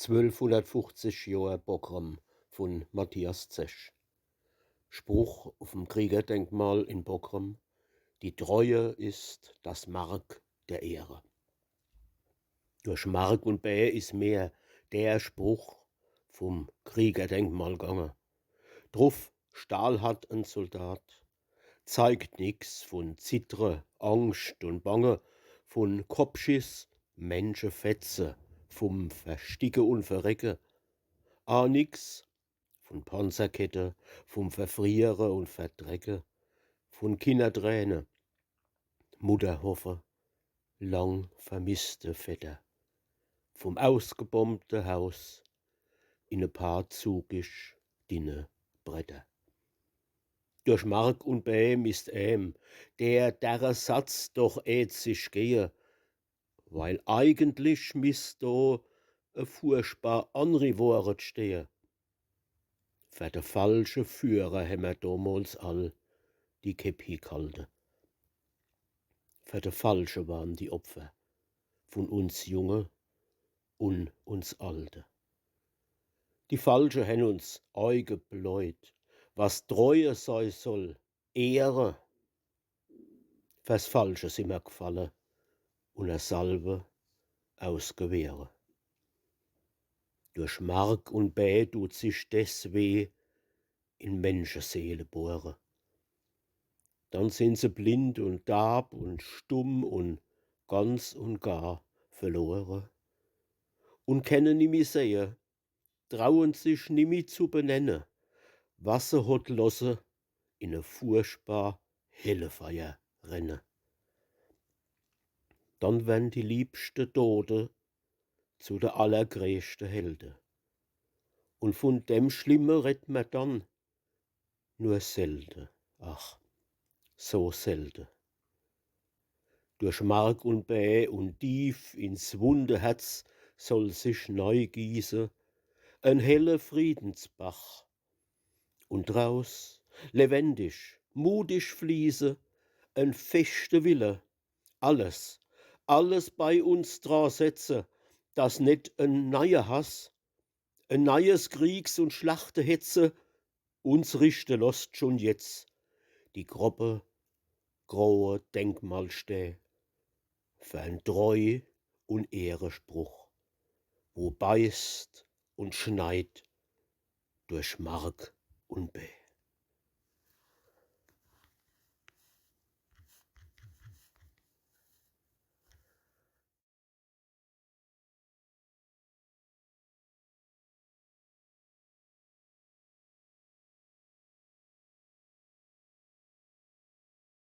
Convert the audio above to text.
1250 Joer Bockrum von Matthias Zesch. Spruch auf dem Kriegerdenkmal in Bockrum: Die Treue ist das Mark der Ehre. Durch Mark und Bein ist mehr der Spruch vom Kriegerdenkmal gange. Drauf stahlhart ein Soldat, zeigt nix von Zittre, Angst und Bange, von Kopfschiss, Menschenfetze, vom Versticke und Verrecke. Nix von Panzerkette, vom Verfriere und Verdrecke, von Kinderträne, Mutterhoffe, lang vermisste Vetter, vom ausgebombte Haus in e paar zugig dünne Bretter. Durch Mark und Bein ist der Satz doch sich gehe, weil eigentlich misst do e furchtbar anri Woret stehe. Für de falsche Führer hemmer damals all die Käppi gehalten. Für de falsche waren die Opfer von uns Junge und uns Alte. Die falsche hen uns eingebläut, was Treue sei soll, Ehre. Fürs Falsche sind wir gefallen und a Salve aus Gewehre. Durch Mark und Bein tut sich des weh in Menschenseele bohren. Dann sind sie blind und taub und stumm und ganz und gar verloren. Und kennen nimmi sehen, trauen sich nimmi zu benennen, was se hot losse in e furchtbar Hellefeuer renne. Dann werden die liebste Tote zu de allergrößte Helden. Und von dem Schlimme redt man dann nur selten, ach, so selten. Durch Mark und Bein und tief ins wunde Herz soll sich neu gießen ein heller Friedensbach, und draus lebendig, mutig fließe ein feste Wille, alles bei uns dra setze, dass net ein neuer Hass, ein neues Kriegs- und Schlachtehetze uns richte lost schon jetzt die grobe, graue Denkmal steh für ein Treu und Ehrespruch, wo beißt und schneit durch Mark und Bein.